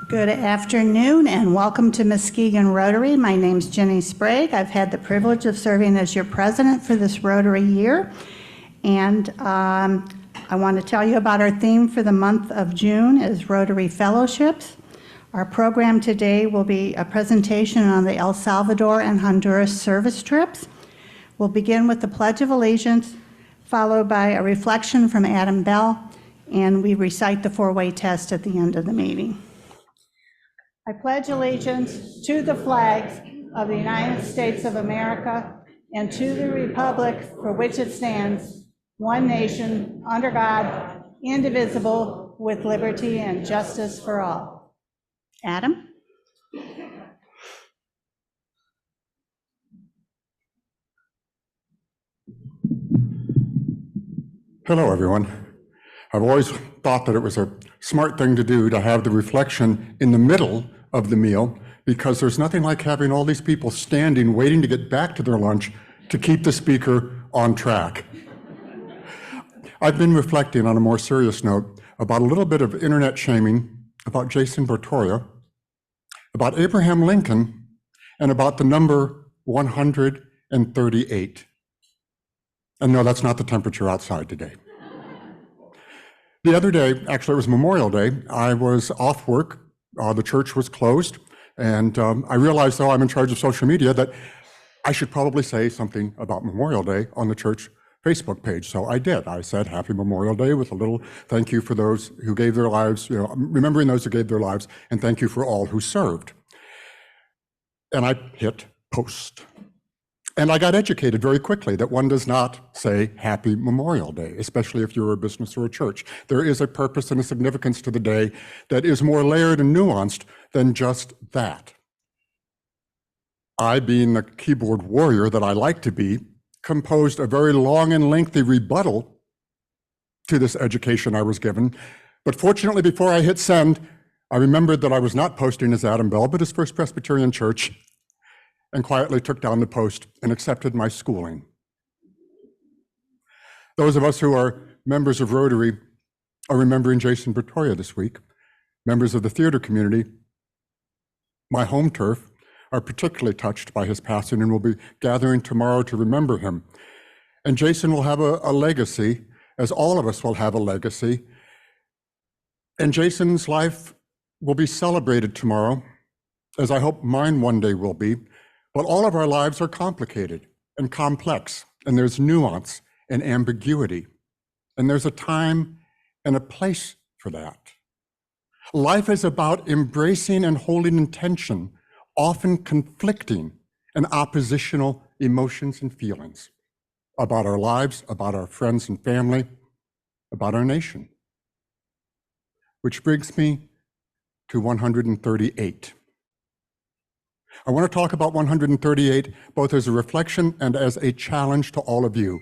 Good afternoon and welcome to Muskegon Rotary. My name's Jenny Sprague. I've had the privilege of serving as your president for this Rotary year. And I want to tell you about our theme for the month of June is Rotary Fellowships. Our program today will be a presentation on the El Salvador and Honduras service trips. We'll begin with the Pledge of Allegiance, followed by a reflection from Adam Bell, and we recite the four-way test at the end of the meeting. I pledge allegiance to the flags of the United States of America and to the republic for which it stands, one nation, under God, indivisible, with liberty and justice for all. Adam? Hello, everyone. I've always thought that it was a smart thing to do to have the reflection in the middle of the meal, because there's nothing like having all these people standing waiting to get back to their lunch to keep the speaker on track. I've been reflecting on a more serious note about a little bit of internet shaming about Jason Bertoia, about Abraham Lincoln, and about the number 138. And no, that's not the temperature outside today. The other day, actually it was Memorial Day, I was off work, the church was closed, and I realized, though I'm in charge of social media, that I should probably say something about Memorial Day on the church Facebook page. So I did. I said, Happy Memorial Day, with a little thank you for those who gave their lives, remembering those who gave their lives, and thank you for all who served. And I hit post. And I got educated very quickly that one does not say Happy Memorial Day, especially if you're a business or a church. There is a purpose and a significance to the day that is more layered and nuanced than just that. I, being the keyboard warrior that I like to be, composed a very long and lengthy rebuttal to this education I was given. But fortunately, before I hit send, I remembered that I was not posting as Adam Bell, but as First Presbyterian Church, and quietly took down the post and accepted my schooling. Those of us who are members of Rotary are remembering Jason Bertoia this week. Members of the theater community, my home turf, are particularly touched by his passing and will be gathering tomorrow to remember him. And Jason will have a legacy, as all of us will have a legacy. And Jason's life will be celebrated tomorrow, as I hope mine one day will be. But all of our lives are complicated and complex, and there's nuance and ambiguity, and there's a time and a place for that. Life is about embracing and holding in tension, often conflicting and oppositional emotions and feelings about our lives, about our friends and family, about our nation. Which brings me to 138. I want to talk about 138 both as a reflection and as a challenge to all of you.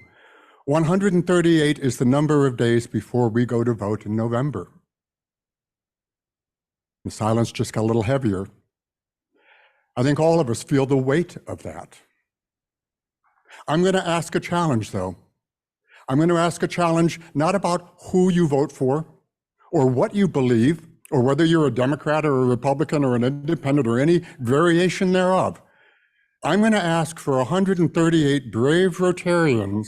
138 is the number of days before we go to vote in November. The silence just got a little heavier. I think all of us feel the weight of that. I'm going to ask a challenge, though. I'm going to ask a challenge not about who you vote for or what you believe, or whether you're a Democrat or a Republican or an independent or any variation thereof. I'm going to ask for 138 brave Rotarians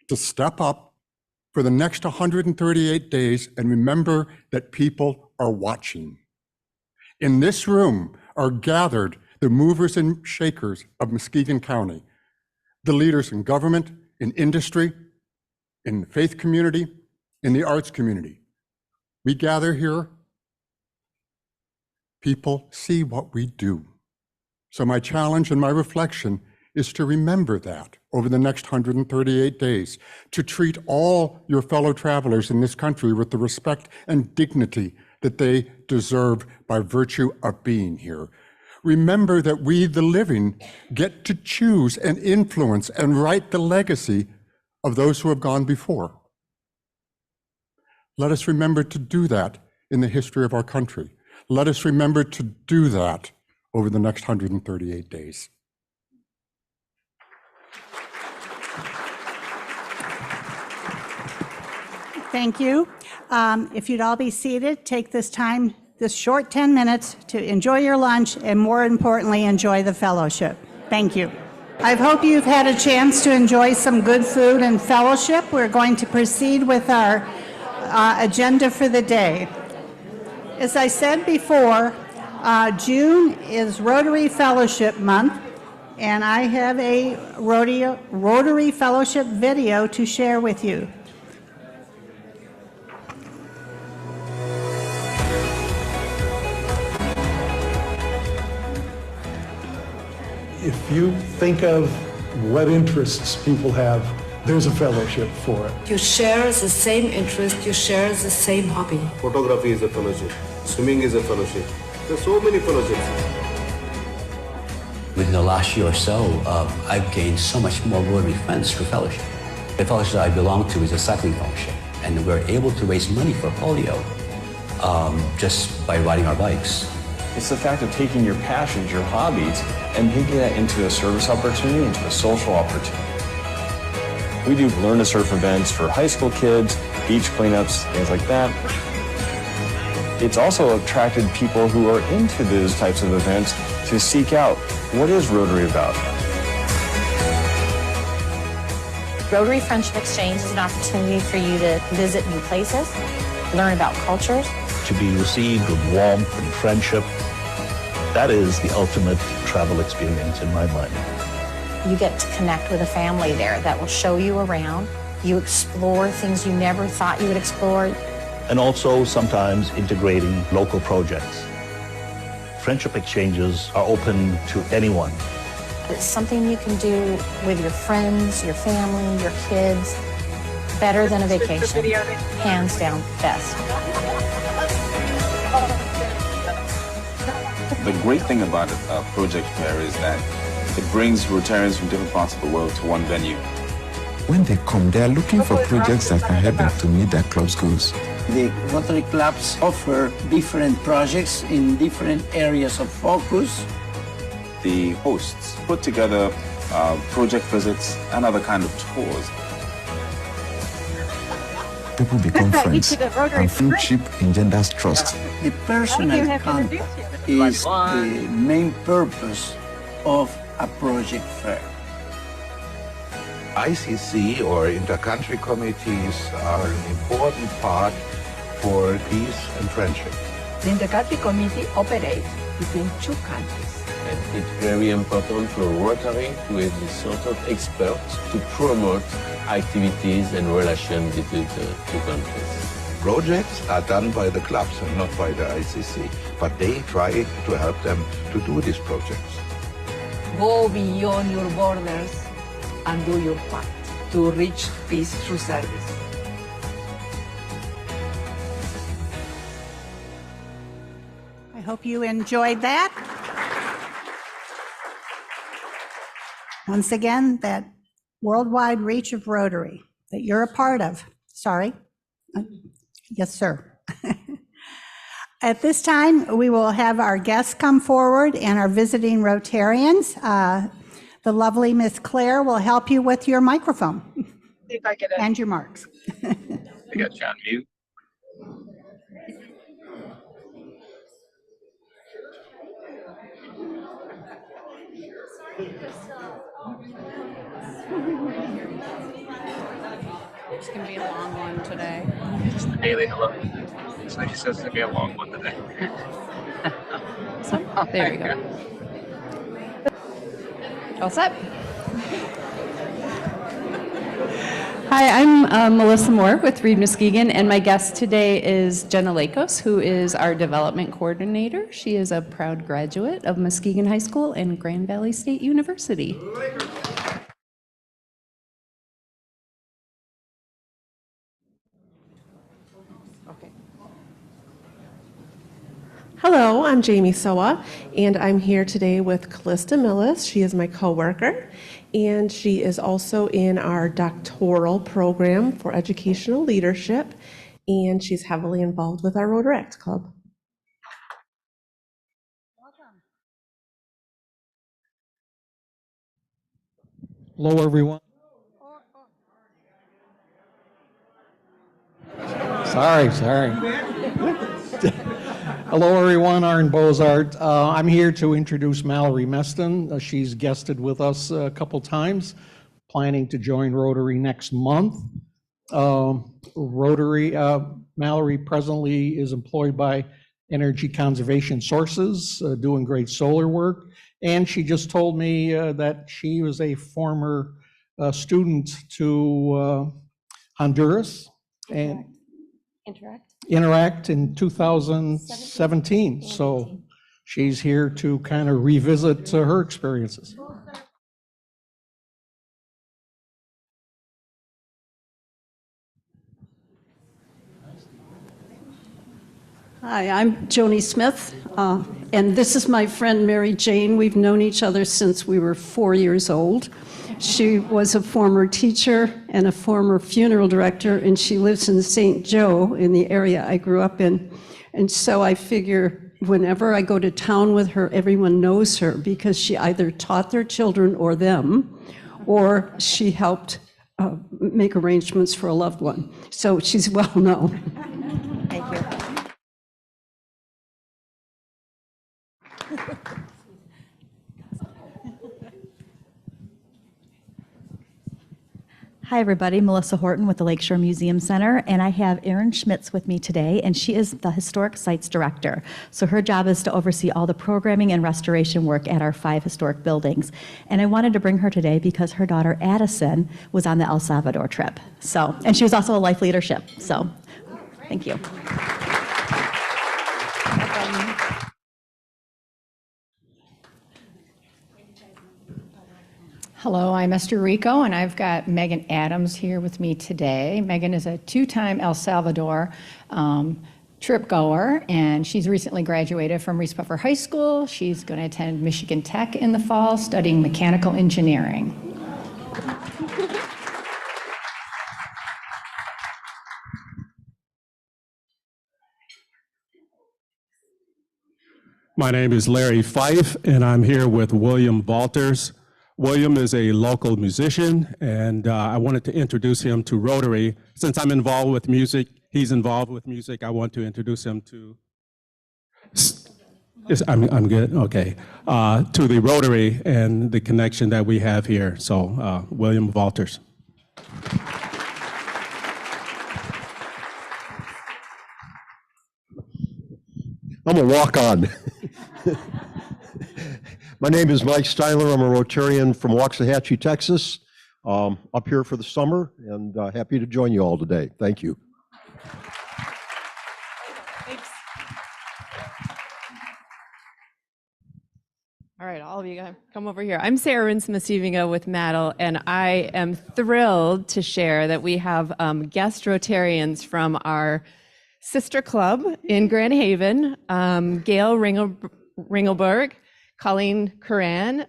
to step up for the next 138 days and remember that people are watching. In this room are gathered the movers and shakers of Muskegon County, the leaders in government, in industry, in the faith community, in the arts community. We gather here. People see what we do. So my challenge and my reflection is to remember that over the next 138 days, to treat all your fellow travelers in this country with the respect and dignity that they deserve by virtue of being here. Remember that we, the living, get to choose and influence and write the legacy of those who have gone before. Let us remember to do that in the history of our country. Let us remember to do that over the next 138 days. Thank you. If you'd all be seated, take this time, this short 10 minutes to enjoy your lunch and more importantly, enjoy the fellowship. Thank you. I hope you've had a chance to enjoy some good food and fellowship. We're going to proceed with our agenda for the day. As I said before, June is Rotary Fellowship Month, and I have a Rotary Fellowship video to share with you. If you think of what interests people have, there's a fellowship for it. You share the same interest, you share the same hobby. Photography is a fellowship. Swimming is a fellowship. There's so many fellowships. Within the last year or so, I've gained so much more Rotary friends through fellowship. The fellowship I belong to is a cycling fellowship, and we're able to raise money for polio just by riding our bikes. It's the fact of taking your passions, your hobbies, and making that into a service opportunity, into a social opportunity. We do Learn to Surf events for high school kids, beach cleanups, things like that. It's also attracted people who are into those types of events to seek out, what is Rotary about? Rotary Friendship Exchange is an opportunity for you to visit new places, learn about cultures. To be received with warmth and friendship, that is the ultimate travel experience in my mind. You get to connect with a family there that will show you around. You explore things you never thought you would explore. And also sometimes integrating local projects. Friendship exchanges are open to anyone. It's something you can do with your friends, your family, your kids. Better than a vacation. Hands down, best. The great thing about a project fair is that it brings Rotarians from different parts of the world to one venue. When they come, they are looking for projects that can help them to meet their club's goals. The Rotary clubs offer different projects in different areas of focus. The hosts put together project visits and other kind of tours. People become friends, and friendship engenders trust. The personal contact is the main purpose of a project fair. ICC or inter-country committees are an important part for peace and friendship. The inter-country committee operates between two countries. And it's very important for Rotary to have this sort of experts to promote activities and relations between the two countries. Projects are done by the clubs and not by the ICC, but they try to help them to do these projects. Go beyond your borders and do your part to reach peace through service. I hope you enjoyed that. Once again, that worldwide reach of Rotary that you're a part of. Sorry. Yes, sir. At this time, we will have our guests come forward and our visiting Rotarians. The lovely Miss Claire will help you with your microphone. See if I get it. And your marks. I got you on mute. It's going to be a long one today. Just the daily hello. So she says it's going to be a long one today. So, there you go. All set? Hi, I'm Melissa Moore with Reed Muskegon, and my guest today is Jenna Lakos, who is our development coordinator. She is a proud graduate of Muskegon High School and Grand Valley State University. Hello, I'm Jamie Soa, and I'm here today with Callista Millis. She is my coworker, and she is also in our doctoral program for educational leadership, and she's heavily involved with our Rotaract Club. Hello, everyone. Sorry. Hello, everyone. Arn Bozart. I'm here to introduce Mallory Meston. She's guested with us a couple times, planning to join Rotary next month. Mallory presently is employed by Energy Conservation Sources, doing great solar work. And she just told me that she was a former student to Honduras and Interact in 2017. So she's here to kind of revisit her experiences. Hi, I'm Joni Smith, and this is my friend Mary Jane. We've known each other since we were 4 years old. She was a former teacher and a former funeral director, and she lives in St. Joe in the area I grew up in. And so I figure whenever I go to town with her, everyone knows her because she either taught their children or them, or she helped make arrangements for a loved one. So she's well known. Thank you. Hi, everybody. Melissa Horton with the Lakeshore Museum Center, and I have Erin Schmitz with me today, and she is the Historic Sites Director. So her job is to oversee all the programming and restoration work at our 5 historic buildings. And I wanted to bring her today because her daughter Addison was on the El Salvador trip. So, and she was also a life leadership. So, thank you. Hello, I'm Esther Rico, and I've got Megan Adams here with me today. Megan is a 2-time El Salvador trip goer, and she's recently graduated from Reese Puffer High School. She's going to attend Michigan Tech in the fall, studying mechanical engineering. My name is Larry Fife, and I'm here with William Walters. William is a local musician, and I wanted to introduce him to Rotary. Since I'm involved with music, he's involved with music, I want to introduce him to, I'm good, okay, to the Rotary and the connection that we have here. So, William Walters. I'm a walk-on. My name is Mike Steiler. I'm a Rotarian from Waxahachie, Texas. Up here for the summer, and happy to join you all today. Thank you. Thanks. All right, all of you come over here. I'm Sarah Rinsma-Sevinga with MADL, and I am thrilled to share that we have guest Rotarians from our sister club in Grand Haven, Gail Ringelberg, Colleen Curran,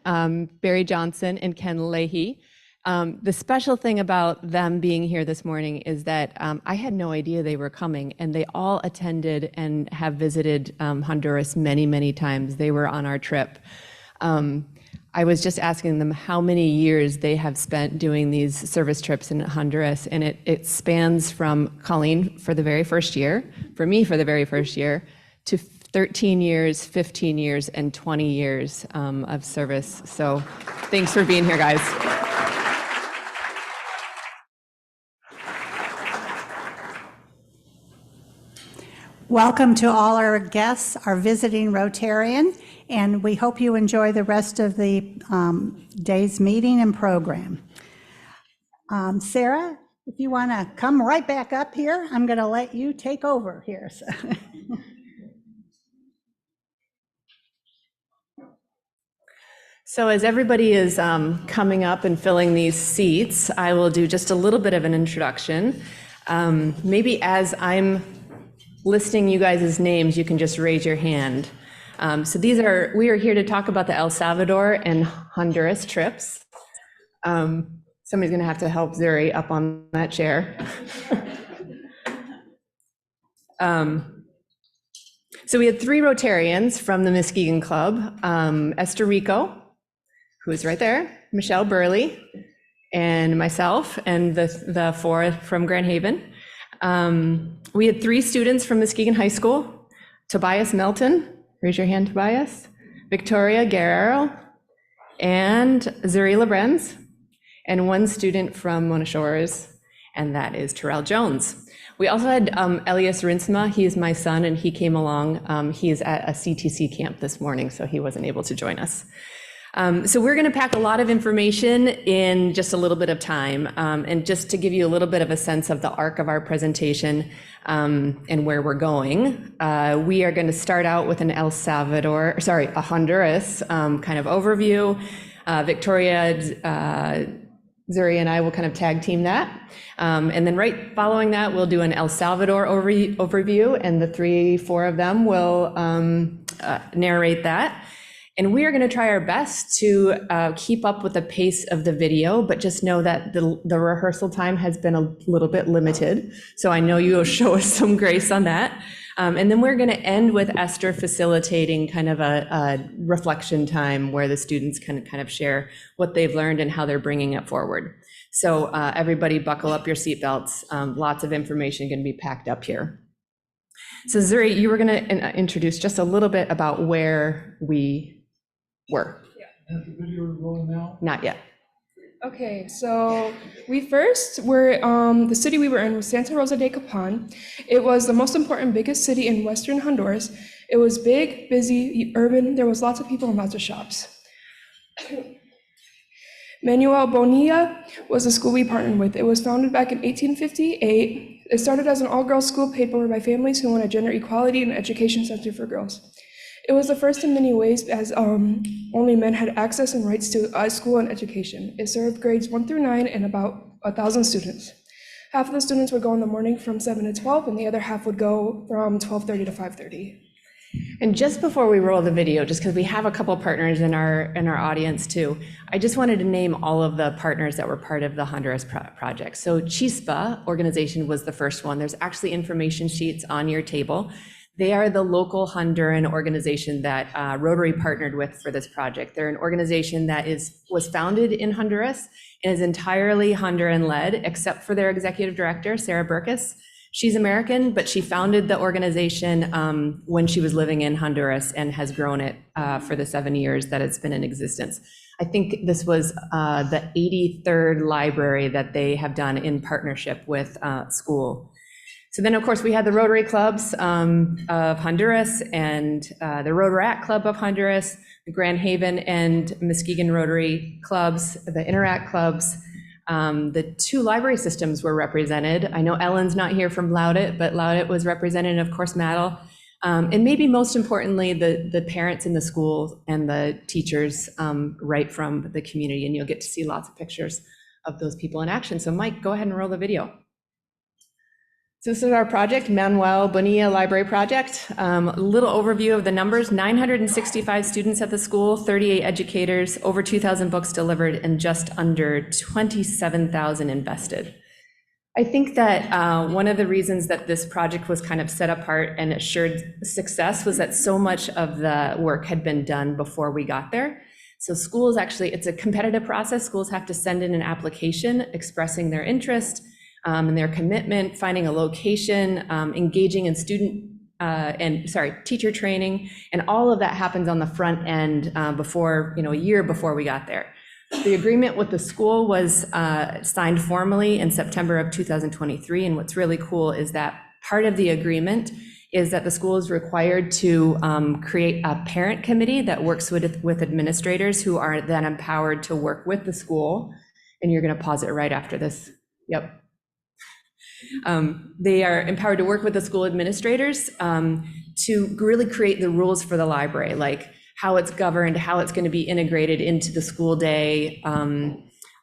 Barry Johnson, and Ken Leahy. The special thing about them being here this morning is that I had no idea they were coming, and they all attended and have visited Honduras many, many times. They were on our trip. I was just asking them how many years they have spent doing these service trips in Honduras, and it spans from Colleen for the very first year, for me for the very first year, to 13 years, 15 years, and 20 years of service. So thanks for being here, guys. Welcome to all our guests, our visiting Rotarian, and we hope you enjoy the rest of the day's meeting and program. Sarah, if you want to come right back up here, I'm going to let you take over here. So as everybody is coming up and filling these seats, I will do just a little bit of an introduction. Maybe as I'm listing you guys' names, you can just raise your hand. So we are here to talk about the El Salvador and Honduras trips. Somebody's gonna have to help Zuri up on that chair. So we had 3 Rotarians from the Muskegon Club, Esther Rico, who is right there, Michelle Burley, and myself, and the 4 from Grand Haven. We had 3 students from Muskegon High School: Tobias Melton, raise your hand, Tobias, Victoria Guerrero, and Zuri Lebrenz, and 1 student from Mona Shores, and that is Terrell Jones. We also had Elias Rinsma. He is my son, and he came along. He is at a CTC camp this morning, so he wasn't able to join us. So we're going to pack a lot of information in just a little bit of time. And just to give you a little bit of a sense of the arc of our presentation and where we're going, we are going to start out with a Honduras kind of overview. Victoria, Zuri and I will kind of tag team that. And then right following that, we'll do an El Salvador overview, and the 3-4 of them will narrate that. And we are going to try our best to keep up with the pace of the video, but just know that the rehearsal time has been a little bit limited. So I know you will show us some grace on that. And then we're going to end with Esther facilitating kind of a reflection time where the students can kind of share what they've learned and how they're bringing it forward. So everybody buckle up your seatbelts. Lots of information going to be packed up here. So Zuri, you were going to introduce just a little bit about where we were. Yeah. Is the video rolling now? Not yet. Okay, so we first were, the city we were in was Santa Rosa de Capan. It was the most important, biggest city in Western Honduras. It was big, busy, urban. There was lots of people and lots of shops. Manuel Bonilla was the school we partnered with. It was founded back in 1858. It started as an all-girls school paid for by families who wanted gender equality and an education center for girls. It was the first in many ways, as only men had access and rights to school and education. It served grades 1 through 9 and about 1,000 students. Half of the students would go in the morning from 7 to 12, and the other half would go from 12:30 to 5:30. And just before we roll the video, just because we have a couple partners in our audience too, I just wanted to name all of the partners that were part of the Honduras project. So Chispa organization was the first one. There's actually information sheets on your table. They are the local Honduran organization that Rotary partnered with for this project. They're an organization that was founded in Honduras and is entirely Honduran-led, except for their executive director, Sarah Burkus. She's American, but she founded the organization when she was living in Honduras and has grown it for the 7 years that it's been in existence. I think this was the 83rd library that they have done in partnership with school. So then, of course, we had the Rotary Clubs of Honduras and the Rotaract Club of Honduras, the Grand Haven and Muskegon Rotary Clubs, the Interact Clubs. The 2 library systems were represented. I know Ellen's not here from Loudet, but Loudet was represented, and of course, Maddle. And maybe most importantly, the parents in the school and the teachers right from the community, and you'll get to see lots of pictures of those people in action. So Mike, go ahead and roll the video. So this is our project, Manuel Bonilla Library Project. A little overview of the numbers: 965 students at the school, 38 educators, over 2,000 books delivered, and just under 27,000 invested. I think that one of the reasons that this project was kind of set apart and assured success was that so much of the work had been done before we got there. So schools actually, it's a competitive process. Schools have to send in an application expressing their interest and their commitment, finding a location, engaging in teacher training, and all of that happens on the front end before, a year before we got there. The agreement with the school was signed formally in September of 2023, and what's really cool is that part of the agreement is that the school is required to create a parent committee that works with administrators who are then empowered to work with the school. And you're going to pause it right after this. Yep. They are empowered to work with the school administrators to really create the rules for the library, like how it's governed, how it's going to be integrated into the school day.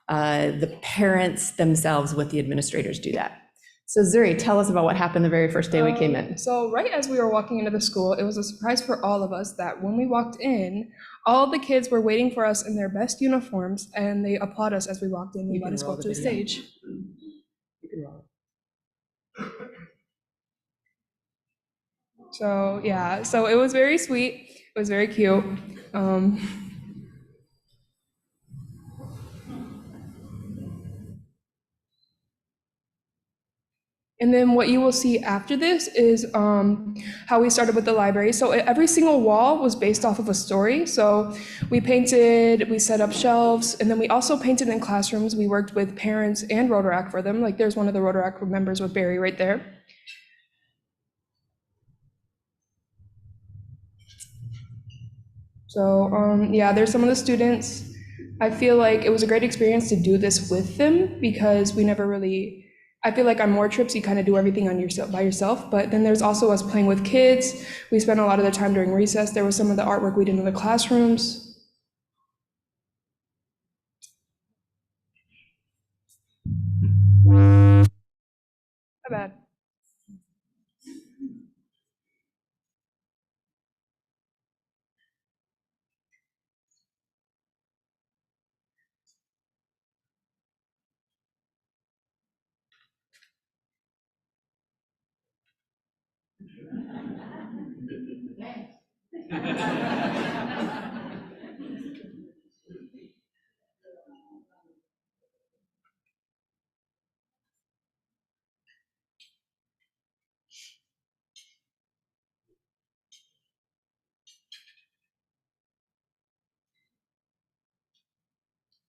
The parents themselves with the administrators do that. So Zuri, tell us about what happened the very first day we came in. So right as we were walking into the school, it was a surprise for all of us that when we walked in, all of the kids were waiting for us in their best uniforms, and they applaud us as we walked in and let us go up to the stage. So yeah, so it was very sweet. It was very cute. And then what you will see after this is how we started with the library. So every single wall was based off of a story. So we painted, we set up shelves, and then we also painted in classrooms. We worked with parents and Rotaract for them. Like there's one of the Rotaract members with Barry right there. So yeah, there's some of the students. I feel like it was a great experience to do this with them because we never really, I feel like on more trips, you kind of do everything on yourself by yourself, but then there's also us playing with kids. We spent a lot of the time during recess. There was some of the artwork we did in the classrooms. My bad.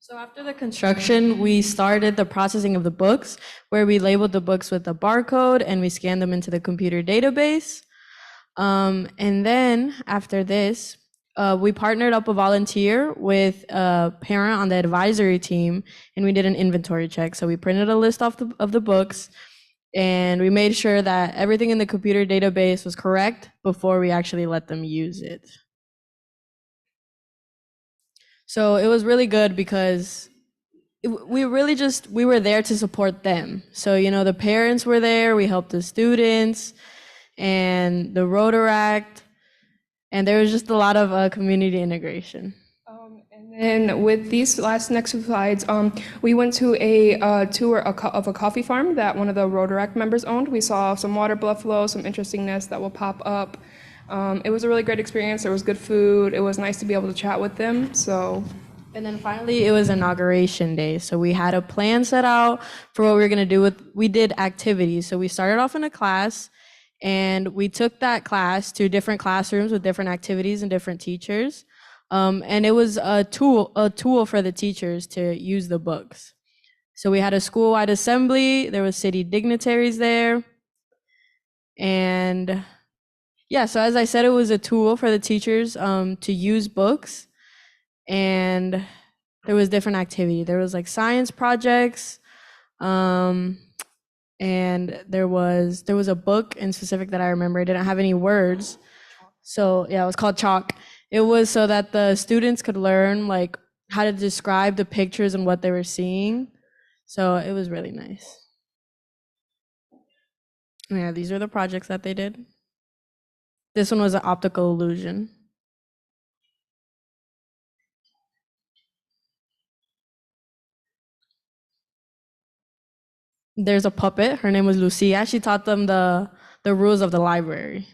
So after the construction, we started the processing of the books, where we labeled the books with a barcode and we scanned them into the computer database. And then after this, we partnered up a volunteer with a parent on the advisory team, and we did an inventory check. So we printed a list of the books, and we made sure that everything in the computer database was correct before we actually let them use it. So it was really good because we were there to support them. So, you know, the parents were there, we helped the students and the Rotaract, and there was just a lot of community integration. And with these next two slides, we went to a tour of a coffee farm that one of the Rotaract members owned. We saw some water buffalo, some interesting nests that will pop up. It was a really great experience. There was good food. It was nice to be able to chat with them. And then finally, it was inauguration day. So we had a plan set out for what we were going to do. We did activities. So we started off in a class, and we took that class to different classrooms with different activities and different teachers. And it was a tool for the teachers to use the books. So we had a school-wide assembly. There was city dignitaries there. And yeah, so as I said, it was a tool for the teachers to use books, and there was different activity. There was like science projects, and there was a book in specific that I remember. It didn't have any words, so yeah, it was called Chalk. It was so that the students could learn like how to describe the pictures and what they were seeing. So it was really nice. Yeah, these are the projects that they did. This one was an optical illusion. There's a puppet. Her name was Lucia. She taught them the rules of the library.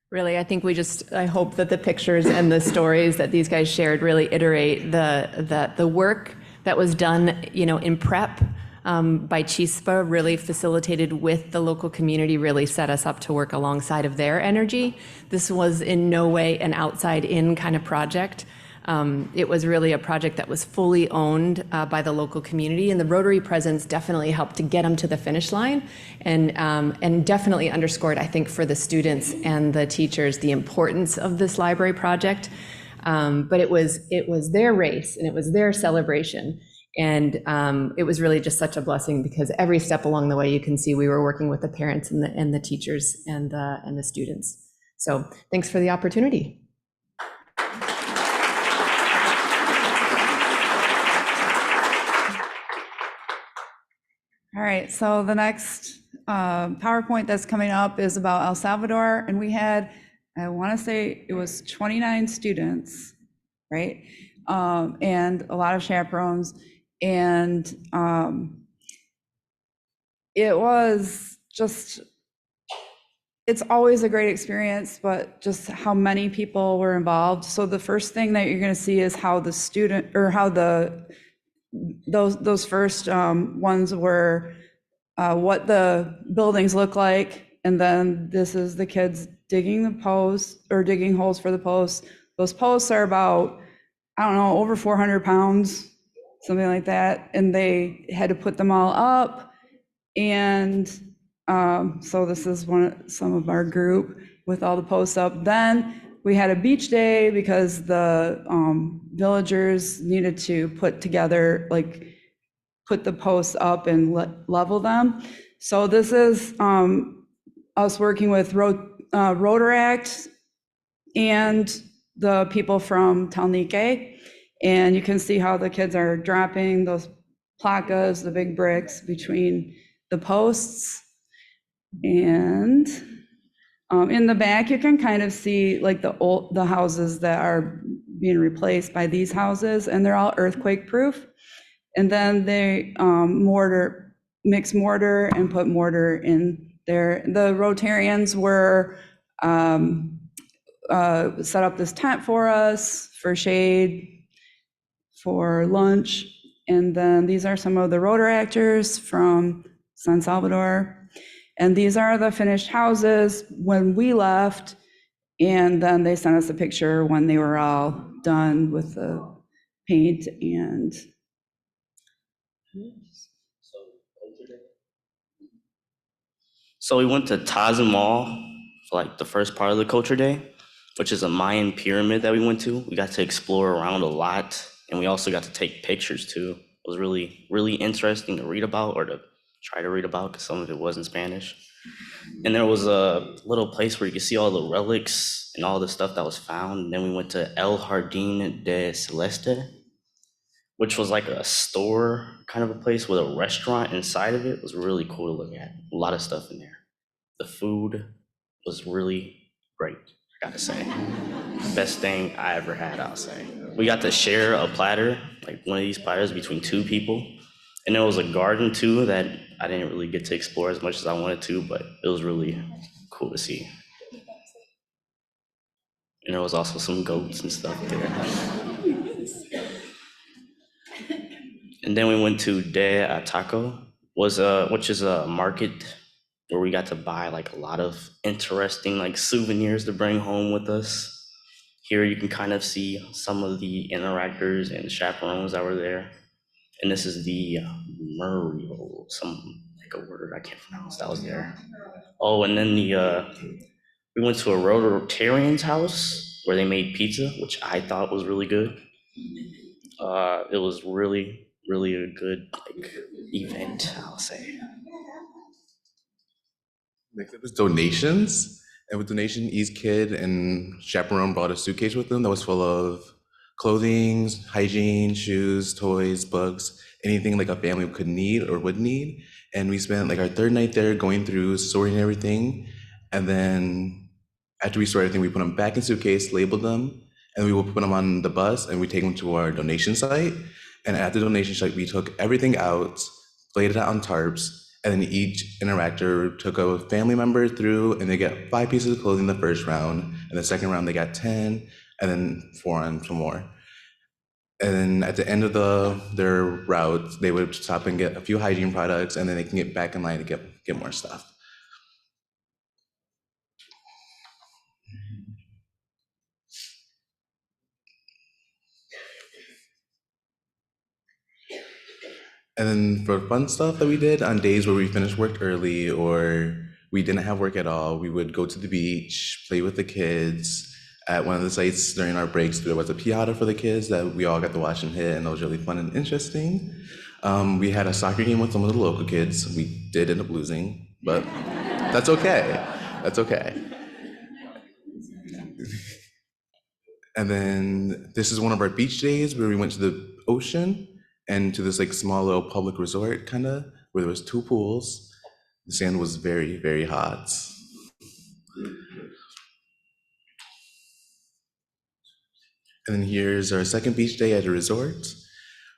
Really, I think I hope that the pictures and the stories that these guys shared really iterate the work that was done, you know, in prep by Chispa, really facilitated with the local community, really set us up to work alongside of their energy. This was in no way an outside-in kind of project. It was really a project that was fully owned by the local community, and the Rotary presence definitely helped to get them to the finish line, and definitely underscored, I think, for the students and the teachers, the importance of this library project. But it was their race and it was their celebration. And it was really just such a blessing because every step along the way, you can see we were working with the parents and the teachers and the students. So thanks for the opportunity. All right, so the next PowerPoint that's coming up is about El Salvador, and we had, I want to say it was 29 students, right? And a lot of chaperones, and it was just, it's always a great experience, but just how many people were involved. So the first thing that you're going to see is how the student, or how those first ones were, what the buildings look like, and then this is the kids digging the posts, or digging holes for the posts. Those posts are about, I don't know, over 400 pounds, something like that, and they had to put them all up. And so this is some of our group with all the posts up. Then we had a beach day because the villagers needed to put together, like, put the posts up and level them. So this is us working with Rotaract and the people from Talnique. And you can see how the kids are dropping those placas, the big bricks, between the posts. And in the back, you can kind of see like the houses that are being replaced by these houses, and they're all earthquake proof. And then they mix mortar and put mortar in there. The Rotarians were set up this tent for us for shade, for lunch. And then these are some of the Rotaractors from San Salvador. And these are the finished houses when we left. And then they sent us a picture when they were all done with the paint. And so we went to Taza Mall for like the first part of the culture day, which is a Mayan pyramid that we went to. We got to explore around a lot, and we also got to take pictures too. It was really, really interesting to read about, or to try to read about, because some of it was in Spanish. And there was a little place where you could see all the relics and all the stuff that was found. And then we went to El Jardín de Celeste, which was like a store kind of a place with a restaurant inside of it. It was really cool to look at. A lot of stuff in there. The food was really great, I gotta say. Best thing I ever had, I'll say. We got to share a platter, like one of these platters, between 2 people. And there was a garden too that I didn't really get to explore as much as I wanted to, but it was really cool to see. And there was also some goats and stuff there. And then we went to De Ataco, which is a market where we got to buy like a lot of interesting like souvenirs to bring home with us. Here you can kind of see some of the interactors and chaperones that were there. And this is the Muriel, some like a word I can't pronounce that was there. Oh, and then we went to a Rotarian's house where they made pizza, which I thought was really good. It was really, really a good like event, I'll say. Next up was donations. And with donation, each kid and chaperone brought a suitcase with them that was full of clothing, hygiene, shoes, toys, books, anything like a family could need or would need. And we spent like our 3rd night there going through, sorting everything. And then after we sorted everything, we put them back in suitcase, labeled them, and we will put them on the bus and we take them to our donation site. And at the donation site, we took everything out, laid it out on tarps, and then each interactor took a family member through, and they get 5 pieces of clothing the first round, and the second round they got 10, and then 4 on some more. And then at the end of their route, they would stop and get a few hygiene products, and then they can get back in line to get more stuff. And then for fun stuff that we did on days where we finished work early or we didn't have work at all, we would go to the beach, play with the kids, at one of the sites during our breaks. There was a piata for the kids that we all got to watch and hit, and it was really fun and interesting. We had a soccer game with some of the local kids. We did end up losing, but that's okay. That's okay. And then this is one of our beach days where we went to the ocean and to this like small little public resort kind of where there was 2 pools. The sand was very, very hot. And then here's our second beach day at a resort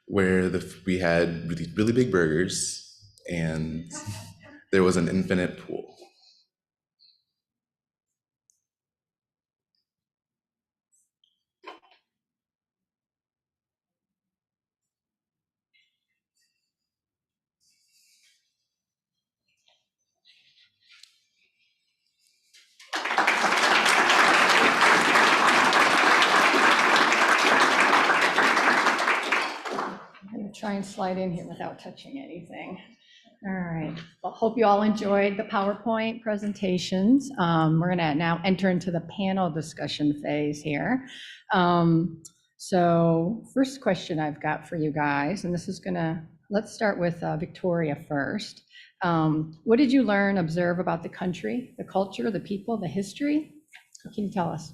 where we had really, really big burgers and there was an infinite pool. Try and slide in here without touching anything. All right. Well, hope you all enjoyed the PowerPoint presentations. We're going to now enter into the panel discussion phase here. So first question I've got for you guys, and this is let's start with Victoria first. What did you learn, observe about the country, the culture, the people, the history? What can you tell us?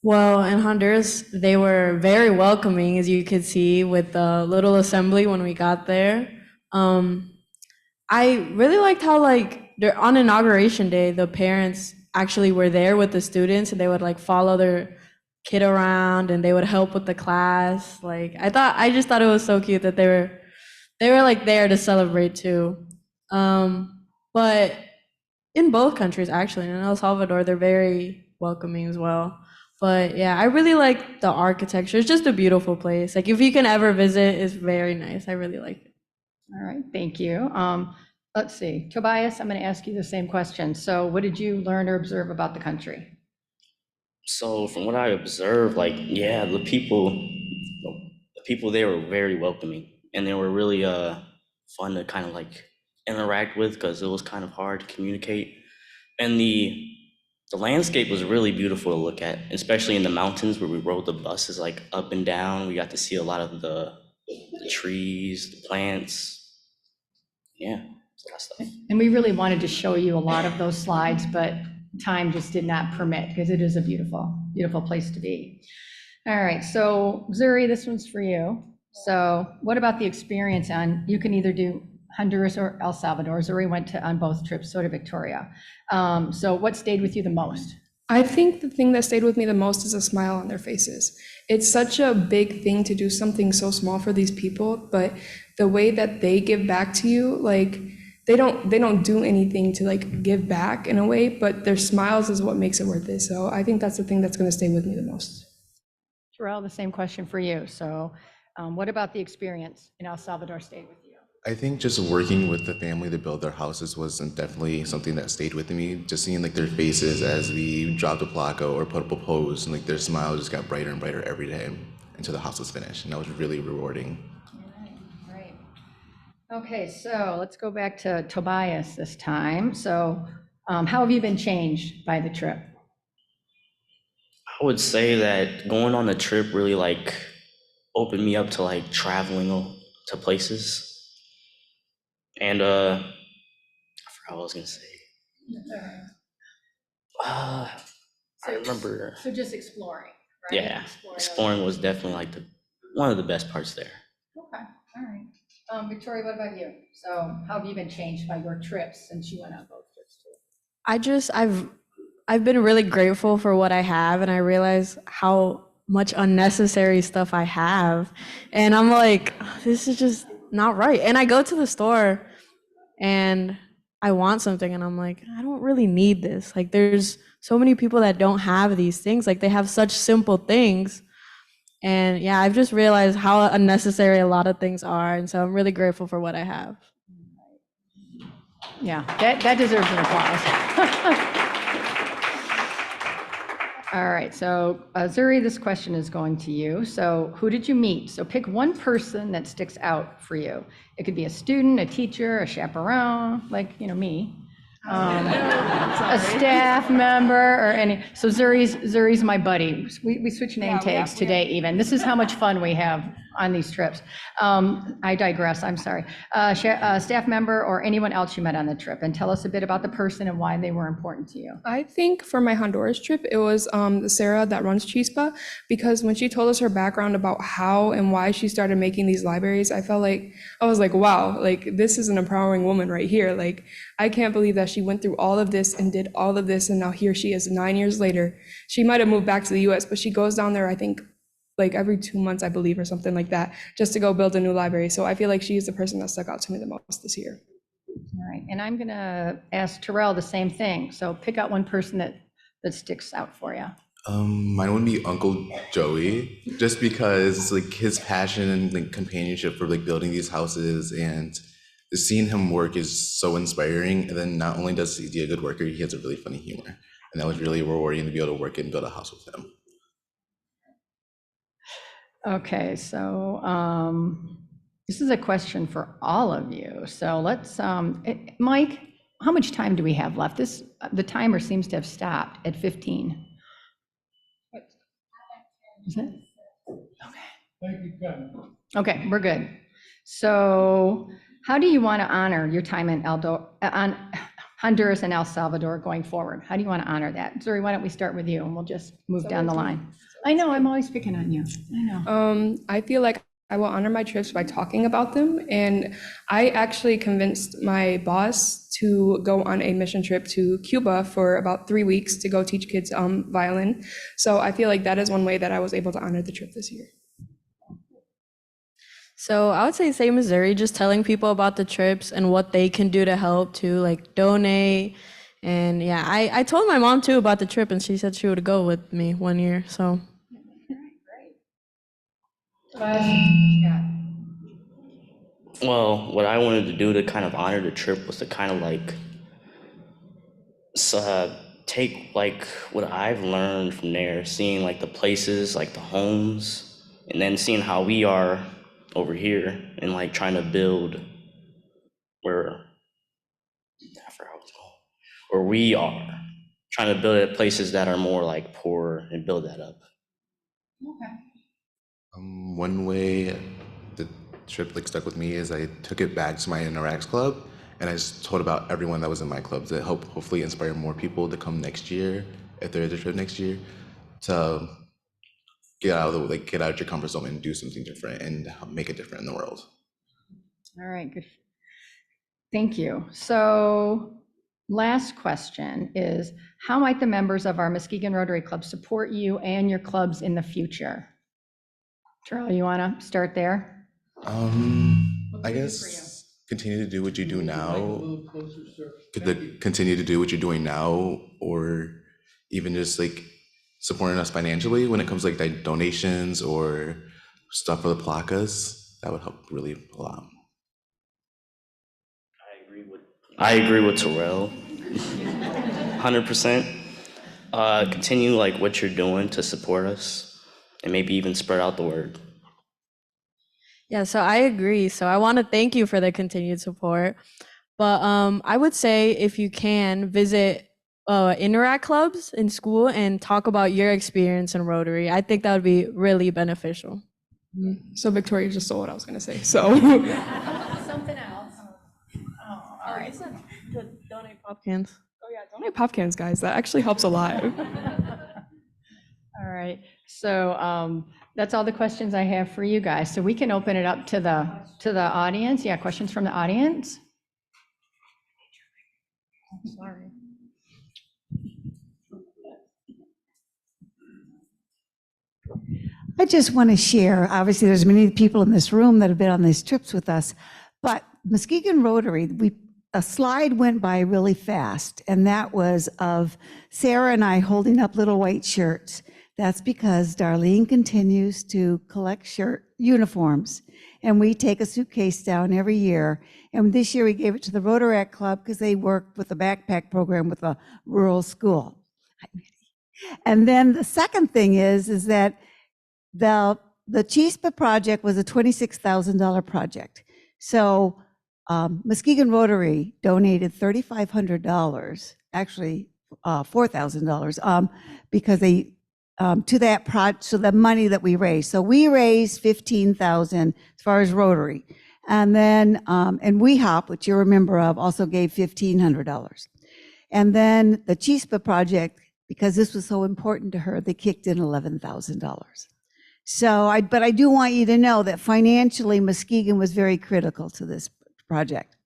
Well, in Honduras, they were very welcoming, as you could see with the little assembly when we got there. I really liked how, like, on inauguration day, the parents actually were there with the students, and they would like follow their kid around, and they would help with the class. Like, I just thought it was so cute that they were like there to celebrate too. But in both countries, actually, in El Salvador, they're very welcoming as well. But yeah, I really like the architecture. It's just a beautiful place. Like, if you can ever visit, it's very nice. I really like it. All right, thank you. Let's see, Tobias, I'm going to ask you the same question. So what did you learn or observe about the country? So from what I observed, like, yeah, the people there were very welcoming, and they were really fun to kind of like interact with because it was kind of hard to communicate. And the landscape was really beautiful to look at, especially in the mountains where we rode the buses like up and down. We got to see a lot of the trees, the plants. Yeah, that stuff. And we really wanted to show you a lot of those slides, but time just did not permit because it is a beautiful, beautiful place to be. All right, so Zuri, this one's for you. So what about the experience you can either do Honduras or El Salvador. Zuri went on both trips, so did Victoria. So what stayed with you the most? I think the thing that stayed with me the most is a smile on their faces. It's such a big thing to do something so small for these people, but the way that they give back to you, like they don't do anything to like give back in a way, but their smiles is what makes it worth it. So I think that's the thing that's going to stay with me the most. Terrell, the same question for you. So what about the experience in El Salvador stayed with you? I think just working with the family to build their houses was definitely something that stayed with me. Just seeing like their faces as we dropped a placa or put up a pose, and like their smile just got brighter and brighter every day until the house was finished, and that was really rewarding. Great. Okay, so let's go back to Tobias this time. So how have you been changed by the trip? I would say that going on the trip really like opened me up to like traveling to places. And I forgot what I was gonna say. I remember. So just exploring, right? Yeah, exploring was definitely like one of the best parts there. Okay, all right. Victoria, what about you? So how have you been changed by your trips since you went on both trips too? I've been really grateful for what I have, and I realize how much unnecessary stuff I have, and I'm like, this is just not right. And I go to the store and I want something and I'm like, I don't really need this. Like, there's so many people that don't have these things. Like, they have such simple things. And yeah, I've just realized how unnecessary a lot of things are. And so I'm really grateful for what I have. Yeah, that deserves an applause. All right, so Zuri, this question is going to you. So who did you meet? So pick one person that sticks out for you. It could be a student, a teacher, a chaperone, like, me. a staff member or any, so Zuri's my buddy. We switch name tags today even. This is how much fun we have on these trips. I digress, I'm sorry. Staff member or anyone else you met on the trip, and tell us a bit about the person and why they were important to you. I think for my Honduras trip, it was Sarah that runs Chispa, because when she told us her background about how and why she started making these libraries, I was like, wow, like this is an empowering woman right here. Like, I can't believe that she went through all of this and did all of this, and now here she is 9 years later. She might have moved back to the US, but she goes down there, I think, like every 2 months, I believe, or something like that, just to go build a new library. So I feel like she is the person that stuck out to me the most this year. All right, and I'm gonna ask Terrell the same thing. So pick out one person that sticks out for you. Mine would be Uncle Joey, just because like his passion and like companionship for like building these houses and seeing him work is so inspiring. And then not only does he be a good worker, he has a really funny humor, and that was really rewarding to be able to work and build a house with him. Okay, so this is a question for all of you. So let's, Mike, how much time do we have left? The timer seems to have stopped at 15. Is it? Okay. Okay, we're good. So how do you want to honor your time in on Honduras and El Salvador going forward? How do you want to honor that? Zuri, why don't we start with you and we'll just move down the line. I know, I'm always picking on you. I know. I feel like I will honor my trips by talking about them. And I actually convinced my boss to go on a mission trip to Cuba for about 3 weeks to go teach kids violin. So I feel like that is one way that I was able to honor the trip this year. So I would say same as Zuri, just telling people about the trips and what they can do to help to like donate. And yeah, I told my mom too about the trip, and she said she would go with me 1 year, so. Well, what I wanted to do to kind of honor the trip was to kind of like take like what I've learned from there, seeing like the places, like the homes, and then seeing how we are over here and like trying to build where we are, trying to build at places that are more like poor and build that up. Okay. One way the trip like stuck with me is I took it back to my Interacts club, and I just told about everyone that was in my club to help hopefully inspire more people to come next year, if there is a trip next year, to get out of your comfort zone and do something different and make it different in the world. All right, good. Thank you. So last question is, how might the members of our Muskegon Rotary Club support you and your clubs in the future? Terrell, you want to start there? I guess continue to do what you do now. Continue to do what you're doing now, or even just like supporting us financially when it comes to like donations or stuff for the placas. That would help really a lot. I agree with Terrell, 100%. Continue like what you're doing to support us, and maybe even spread out the word. Yeah, so I agree. So I want to thank you for the continued support. But I would say if you can visit Interact clubs in school and talk about your experience in Rotary, I think that would be really beneficial. So Victoria just saw what I was going to say. So something else. Oh, all right. To donate pop cans. Oh yeah, donate pop cans, guys. That actually helps a lot. All right, so that's all the questions I have for you guys. So we can open it up to the audience. Yeah, questions from the audience? Sorry. I just want to share, obviously there's many people in this room that have been on these trips with us, but Muskegon Rotary, a slide went by really fast, and that was of Sarah and I holding up little white shirts. That's because Darlene continues to collect uniforms, and we take a suitcase down every year. And this year we gave it to the Rotaract Club because they worked with the backpack program with a rural school. And then the second thing is that the Chispa project was a $26,000 project. So Muskegon Rotary donated $3,500, actually $4,000, because they to that project, so the money that we raised. So we raised 15,000 as far as Rotary, and then and WeHop, which you're a member of, also gave $1,500, and then the Chispa project, because this was so important to her, they kicked in $11,000. So but I do want you to know that financially, Muskegon was very critical to this project.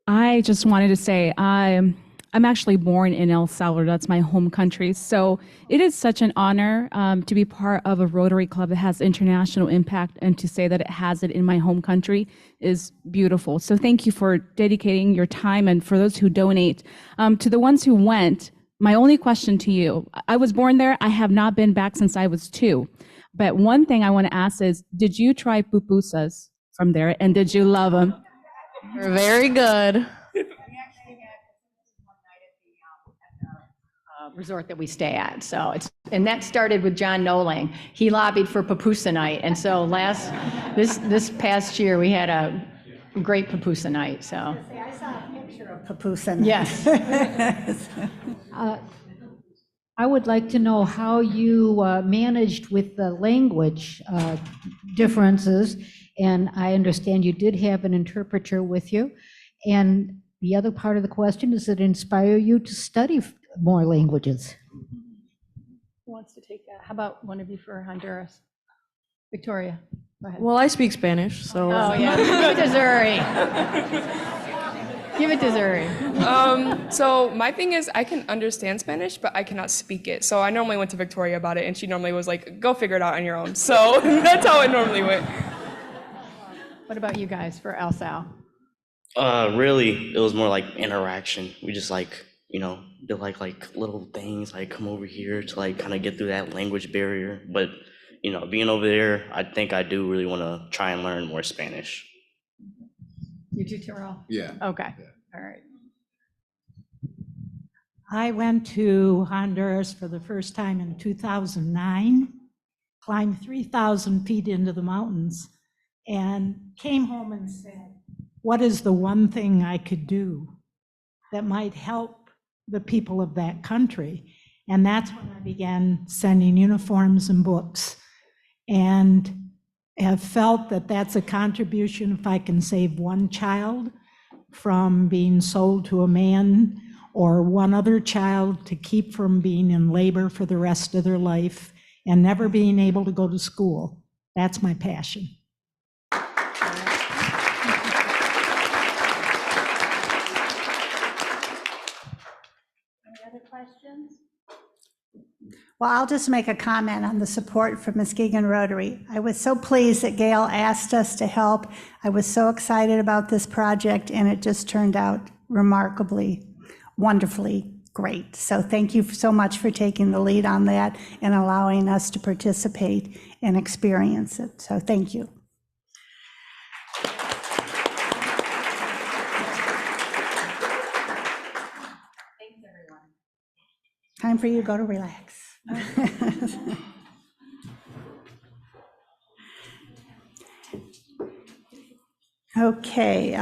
I just wanted to say I'm actually born in El Salvador. That's my home country. So it is such an honor to be part of a Rotary Club that has international impact, and to say that it has it in my home country is beautiful. So thank you for dedicating your time, and for those who donate. To the ones who went, my only question to you, I was born there. I have not been back since I was 2. But one thing I want to ask is, did you try pupusas from there, and did you love them? Very good. Resort that we stay at. So and that started with John Noling. He lobbied for pupusa night. And so this past year, we had a great pupusa night, so. I saw a picture of pupusa night. Yes. I would like to know how you managed with the language differences. And I understand you did have an interpreter with you. And the other part of the question, does it inspire you to study more languages? Who wants to take that? How about one of you for Honduras? Victoria, go ahead. Well, I speak Spanish, so. Oh, yeah. Give it to Zuri. Give it to Zuri. So my thing is, I can understand Spanish, but I cannot speak it. So I normally went to Victoria about it, and she normally was like, go figure it out on your own. So that's how it normally went. What about you guys for El Sal? Really, it was more like interaction. We just did like little things, like come over here to like kind of get through that language barrier. But being over there, I think I do really want to try and learn more Spanish. You too, Terrell? Yeah. Okay, all right. I went to Honduras for the first time in 2009, climbed 3,000 feet into the mountains, and came home and said, what is the one thing I could do that might help the people of that country? And that's when I began sending uniforms and books, and have felt that that's a contribution. If I can save one child from being sold to a man, or one other child to keep from being in labor for the rest of their life and never being able to go to school, that's my passion. Questions? Well, I'll just make a comment on the support for Muskegon Rotary. I was so pleased that Gail asked us to help. I was so excited about this project, and it just turned out remarkably, wonderfully great. So thank you so much for taking the lead on that and allowing us to participate and experience it. So thank you. Time for you to go to relax. Okay,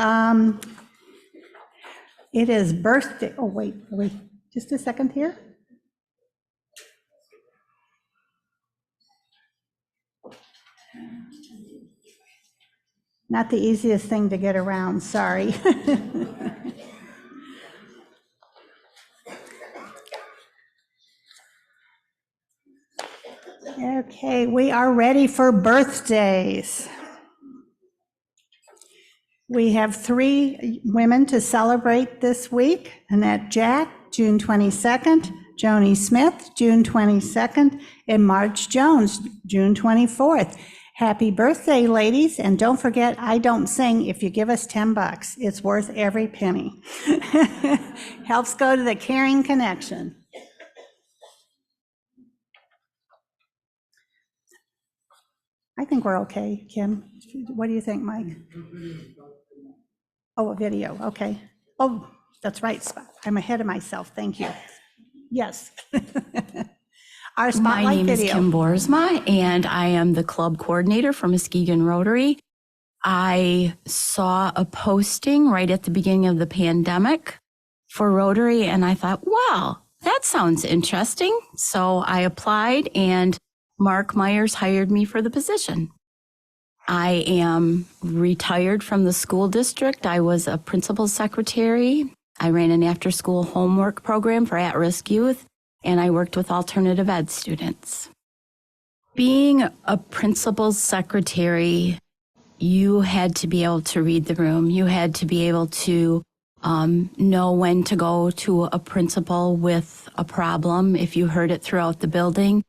it is birthday, oh wait, just a second here. Not the easiest thing to get around, sorry. Okay, we are ready for birthdays. We have 3 women to celebrate this week: Annette Jack, June 22nd, Joni Smith, June 22nd, and Marge Jones, June 24th. Happy birthday, ladies, and don't forget, I don't sing. If you give us $10, it's worth every penny. Helps go to the Caring Connection. I think we're okay, Kim. What do you think, Mike? Oh, a video, okay. Oh, That's right, I'm ahead of myself, thank you. Yes. Our My spotlight name is video. Kim Boersma, and I am the club coordinator for Muskegon Rotary. I saw a posting right at the beginning of the pandemic for Rotary, and I thought, wow, that sounds interesting. So I applied, and Mark Myers hired me for the position. I am retired from the school district. I was a principal secretary. I ran an after-school homework program for at-risk youth, and I worked with alternative ed students. Being a principal secretary, you had to be able to read the room. You had to be able to know when to go to a principal with a problem if you heard it throughout the building.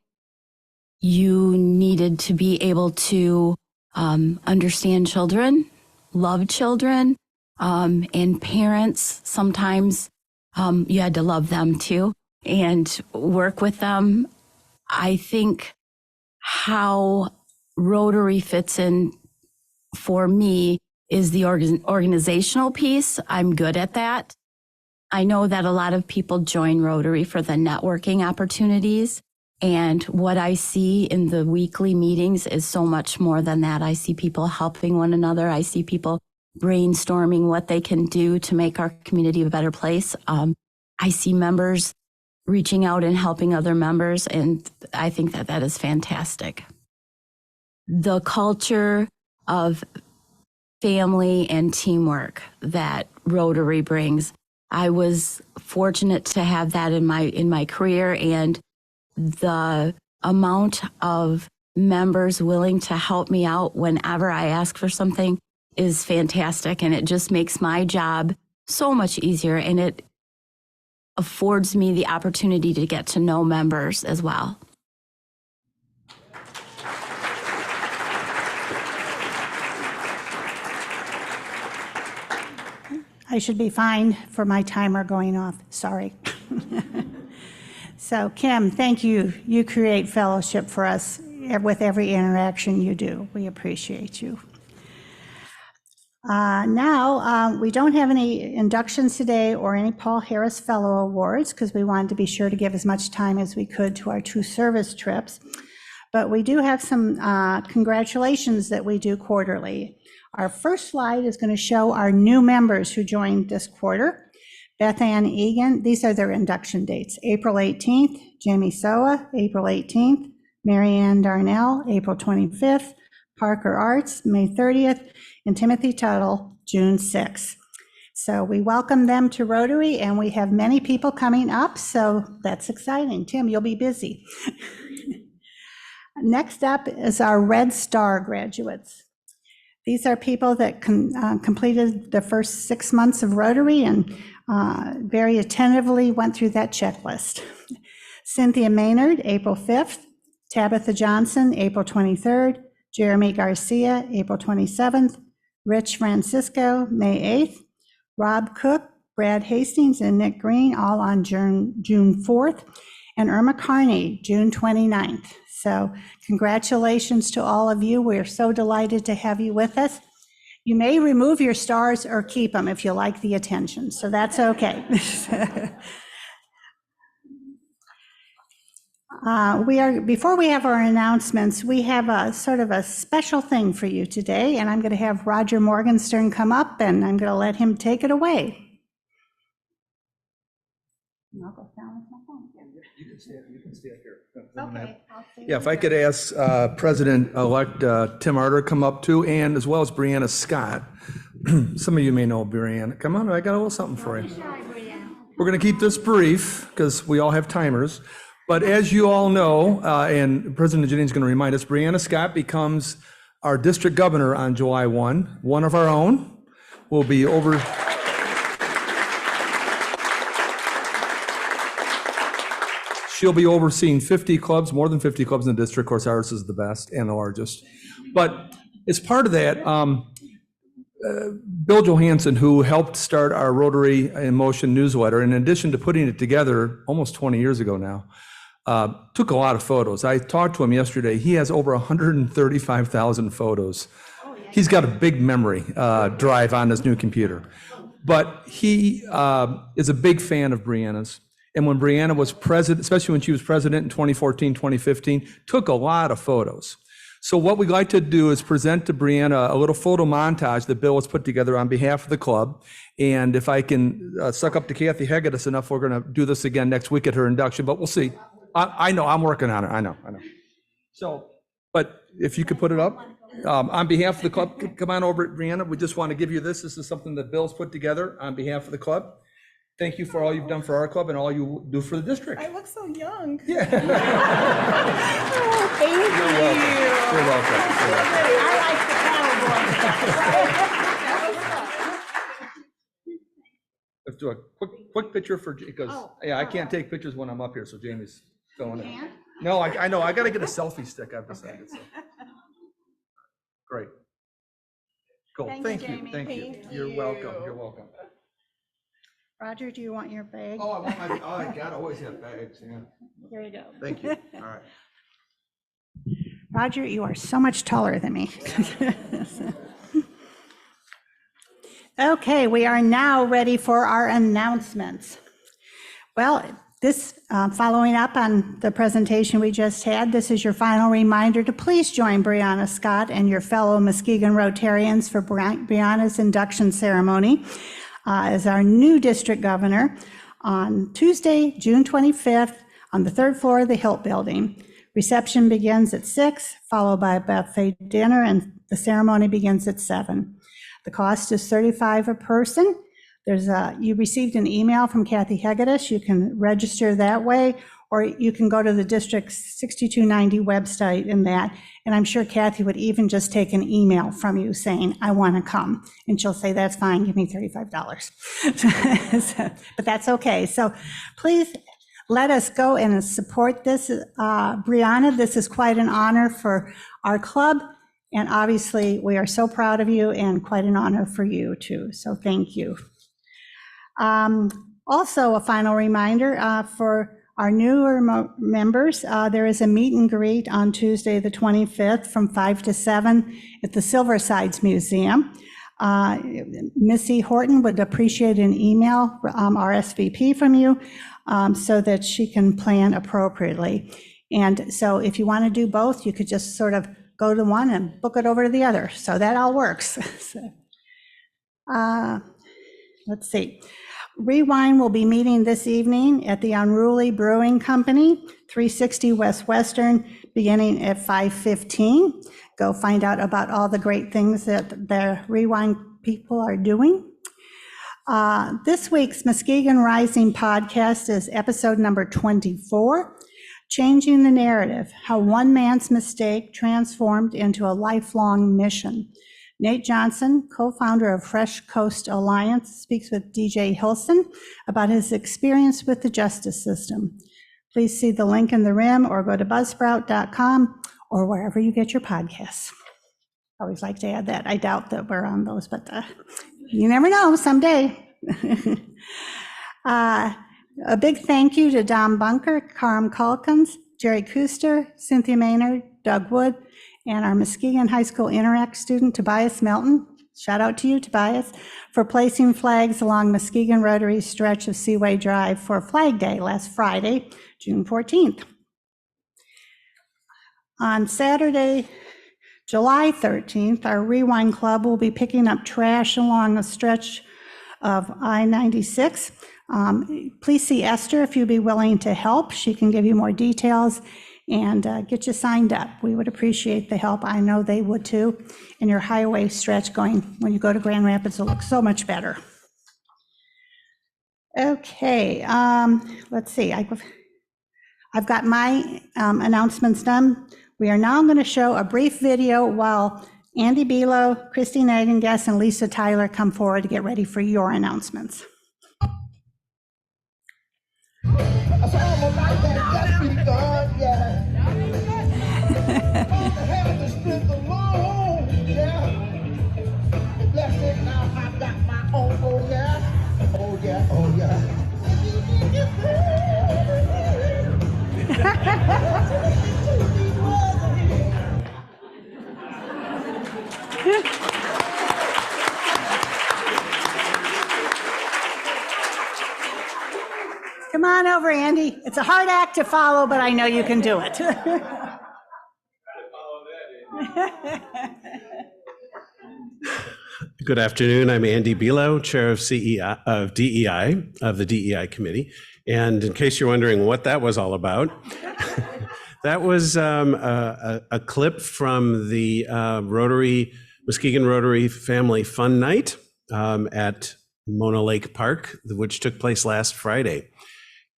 You needed to be able to understand children, love children, and parents. Sometimes you had to love them too and work with them. I think how Rotary fits in for me is the organizational piece. I'm good at that. I know that a lot of people join Rotary for the networking opportunities. And what I see in the weekly meetings is so much more than that. I see people helping one another. I see people brainstorming what they can do to make our community a better place. I see members reaching out and helping other members, and I think that that is fantastic. The culture of family and teamwork that Rotary brings, I was fortunate to have that in my career, and the amount of members willing to help me out whenever I ask for something is fantastic, and it just makes my job so much easier, and it affords me the opportunity to get to know members as well. I should be fine for my timer going off, sorry. So Kim, thank you. You create fellowship for us with every interaction you do. We appreciate you. Now, we don't have any inductions today or any Paul Harris Fellow Awards because we wanted to be sure to give as much time as we could to our 2 service trips. But we do have some congratulations that we do quarterly. Our first slide is going to show our new members who joined this quarter. Beth Ann Egan, these are their induction dates. April 18th, Jamie Soa, April 18th, Mary Ann Darnell, April 25th, Parker Arts, May 30th, and Timothy Tuttle, June 6th. So we welcome them to Rotary, and we have many people coming up, so that's exciting. Tim, you'll be busy. Next up is our Red Star graduates. These are people that completed the first 6 months of Rotary and very attentively went through that checklist. Cynthia Maynard, April 5th, Tabitha Johnson, April 23rd, Jeremy Garcia, April 27th, Rich Francisco, May 8th, Rob Cook, Brad Hastings, and Nick Green, all on June 4th, and Irma Carney, June 29th. So congratulations to all of you. We're so delighted to have you with us. You may remove your stars or keep them if you like the attention, so that's okay. Before we have our announcements, we have a sort of a special thing for you today, and I'm going to have Roger Morgenstern come up, and I'm going to let him take it away. You can stay up here. Okay. Yeah, if I could ask President-elect Tim Arter to come up too, and as well as Brianna Scott. Some of you may know Brianna. Come on, I got a little something for you. We're going to keep this brief because we all have timers. But as you all know, and President Jennings is going to remind us, Brianna Scott becomes our district governor on July 1. One of our own will be over. She'll be overseeing 50 clubs, more than 50 clubs in the district. Of course, ours is the best and the largest. But as part of that, Bill Johansson, who helped start our Rotary in Motion newsletter, in addition to putting it together almost 20 years ago now, took a lot of photos. I talked to him yesterday. He has over 135,000 photos. He's got a big memory drive on his new computer. But he is a big fan of Brianna's. And when Brianna was president, especially when she was president in 2014, 2015, took a lot of photos. So what we'd like to do is present to Brianna a little photo montage that Bill has put together on behalf of the club. And if I can suck up to Kathy Hegedus enough, we're going to do this again next week at her induction, but we'll see. I know, I'm working on it. I know. So, but if you could put it up. On behalf of the club, come on over, Brianna. We just want to give you this. This is something that Bill's put together on behalf of the club. Thank you for all you've done for our club and all you do for the district. I look so young. Yeah. Oh, thank you. You're welcome. Let's do a quick picture for, because, yeah, I can't take pictures when I'm up here, so Jamie's filling it. No, I know. I got to get a selfie stick, I've decided. So. Great. Cool. Thank you. Thank you. You're welcome. You're welcome. Roger, do you want your bag? Oh, I want my, oh, I gotta always have bags, yeah. Here you go. Thank you. All right. Roger, you are so much taller than me. Okay, we are now ready for our announcements. Well, this, following up on the presentation we just had, this is your final reminder to please join Brianna Scott and your fellow Muskegon Rotarians for Brianna's induction ceremony as our new district governor on Tuesday, June 25th, on the third floor of the Hilt Building. Reception begins at 6, followed by a buffet dinner, and the ceremony begins at 7. The cost is $35 a person. You received an email from Kathy Hegedus. You can register that way, or you can go to the District 6290 website and I'm sure Kathy would even just take an email from you saying, I want to come. And she'll say, that's fine, give me $35. But that's okay. So please let us go and support this. Brianna, this is quite an honor for our club. And obviously, we are so proud of you and quite an honor for you too. So thank you. Also, a final reminder for our newer members, there is a meet and greet on Tuesday, the 25th from 5 to 7 at the Silversides Museum. Missy Horton would appreciate an email RSVP from you so that she can plan appropriately. And so if you want to do both, you could just sort of go to one and book it over to the other. So that all works. Let's see. Rewind will be meeting this evening at the Unruly Brewing Company, 360 West Western, beginning at 5:15. Go find out about all the great things that the Rewind people are doing. This week's Muskegon Rising podcast is episode number 24, Changing the Narrative, How One Man's Mistake Transformed into a Lifelong Mission. Nate Johnson, co-founder of Fresh Coast Alliance, speaks with DJ Hilson about his experience with the justice system. Please see the link in the rim or go to buzzsprout.com or wherever you get your podcasts. I always like to add that. I doubt that we're on those, but you never know, someday. A big thank you to Dom Bunker, Karam Calkins, Jerry Kuster, Cynthia Maynard, Doug Wood, and our Muskegon High School Interact student, Tobias Melton. Shout out to you, Tobias, for placing flags along Muskegon Rotary's stretch of Seaway Drive for Flag Day last Friday, June 14th. On Saturday, July 13th, our Rewind Club will be picking up trash along a stretch of I-96. Please see Esther if you'd be willing to help. She can give you more details and get you signed up. We would appreciate the help. I know they would too. And your highway stretch going, when you go to Grand Rapids, will look so much better. Okay, let's see. I've got my announcements done. We are now going to show a brief video while Andy Belo, Christine Agenguess, and Lisa Tyler come forward to get ready for your announcements. Come on over, Andy. It's a hard act to follow, but I know you can do it. Good afternoon. I'm Andy Belo, Chair of DEI, of the DEI Committee. And in case you're wondering what that was all about, that was a clip from the Muskegon Rotary Family Fun Night at Mona Lake Park, which took place last Friday.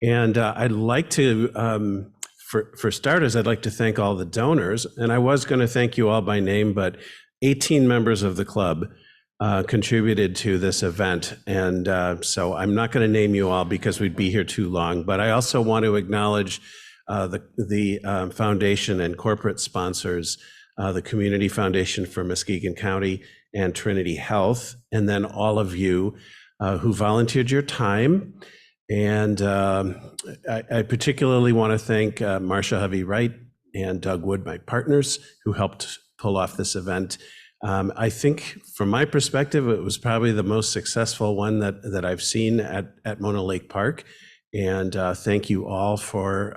And I'd like to, for starters, I'd like to thank all the donors. And I was going to thank you all by name, but 18 members of the club contributed to this event. And so I'm not going to name you all because we'd be here too long. But I also want to acknowledge the foundation and corporate sponsors, the Community Foundation for Muskegon County and Trinity Health, and then all of you who volunteered your time. And I particularly want to thank Marcia Hovey-Wright and Doug Wood, my partners, who helped pull off this event. I think from my perspective, it was probably the most successful one that I've seen at Mona Lake Park. And thank you all for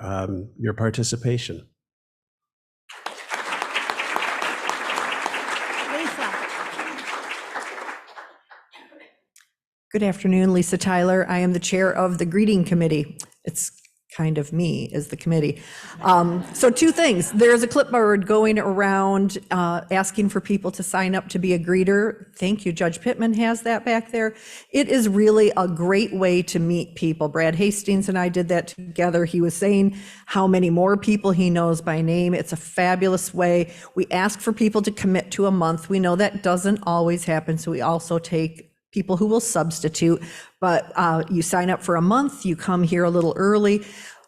your participation. Good afternoon, Lisa Tyler. I am the chair of the greeting committee. It's kind of me as the committee. So two things. There's a clipboard going around asking for people to sign up to be a greeter. Thank you. Judge Pittman has that back there. It is really a great way to meet people. Brad Hastings and I did that together. He was saying how many more people he knows by name. It's a fabulous way. We ask for people to commit to a month. We know that doesn't always happen, so we also take people who will substitute, but you sign up for a month, you come here a little early.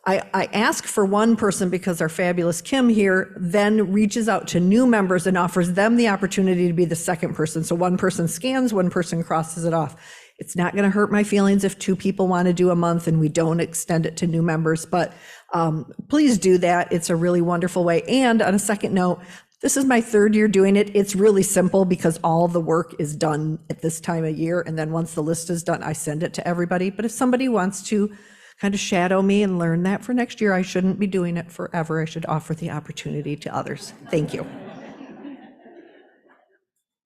I ask for one person because our fabulous Kim here then reaches out to new members and offers them the opportunity to be the second person. So one person scans, one person crosses it off. It's not going to hurt my feelings if two people want to do a month and we don't extend it to new members, but please do that. It's a really wonderful way. And on a second note, this is my third year doing it. It's really simple because all the work is done at this time of year. And then once the list is done, I send it to everybody. But if somebody wants to kind of shadow me and learn that for next year, I shouldn't be doing it forever. I should offer the opportunity to others. Thank you.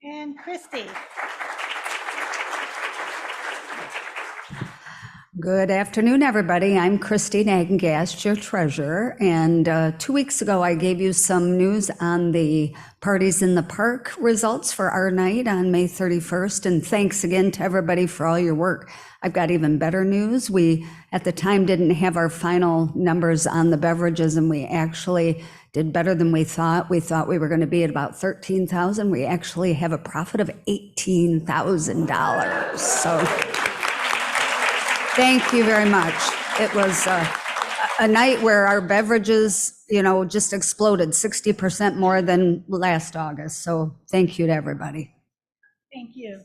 And Christy. Good afternoon, everybody. I'm Christy Nagengast, your treasurer. And 2 weeks ago, I gave you some news on the Parties in the Park results for our night on May 31st. And thanks again to everybody for all your work. I've got even better news. We, at the time, didn't have our final numbers on the beverages, and we actually did better than we thought. We thought we were going to be at about 13,000. We actually have a profit of $18,000. So thank you very much. It was a night where our beverages, just exploded 60% more than last August. So thank you to everybody. Thank you.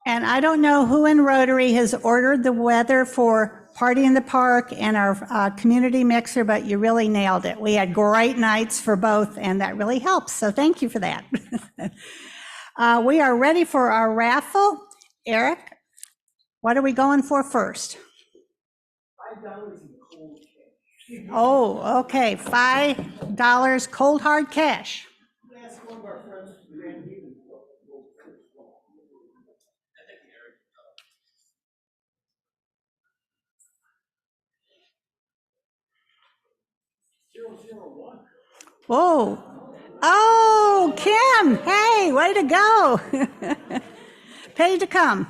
And I don't know who in Rotary has ordered the weather for Party in the Park and our community mixer, but you really nailed it. We had great nights for both, and that really helps. So thank you for that. We are ready for our raffle. Eric, what are we going for first? $5 in cold cash. Oh, okay. $5 cold hard cash. Ask one of our friends from Grand Haven. Whoa. Oh, Kim. Hey, way to go. Paid to come.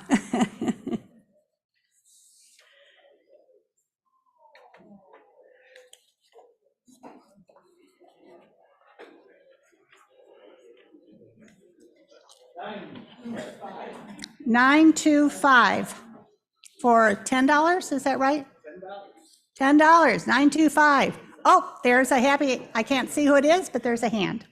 $925 for $10. Is that right? $10. $925. Oh, there's a happy. I can't see who it is, but there's a hand.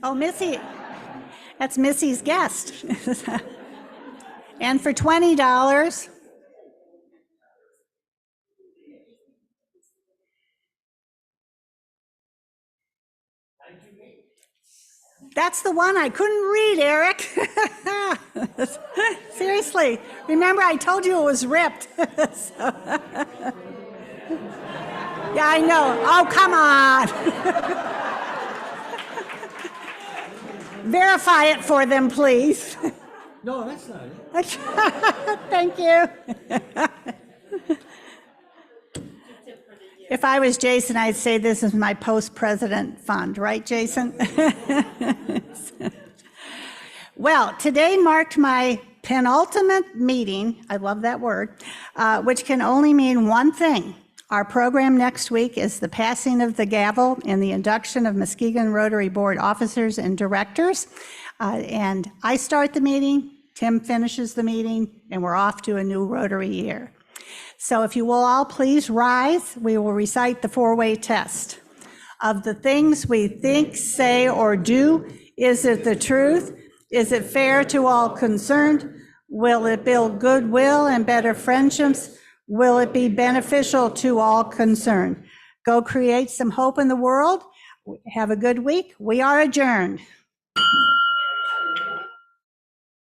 Oh, Missy. That's Missy's guest. And for $20. That's the one I couldn't read, Eric. Seriously. Remember, I told you it was ripped. So- Yeah, I know. Oh, come on. Verify it for them, please. No, that's not it. Thank you. If I was Jason, I'd say this is my post-president fund, right, Jason? Well, today marked my penultimate meeting, I love that word, which can only mean one thing. Our program next week is the passing of the gavel and the induction of Muskegon Rotary Board officers and directors. And I start the meeting, Tim finishes the meeting, and we're off to a new Rotary year. So if you will all please rise, we will recite the four-way test. Of the things we think, say, or do, is it the truth? Is it fair to all concerned? Will it build goodwill and better friendships? Will it be beneficial to all concerned? Go create some hope in the world. Have a good week. We are adjourned.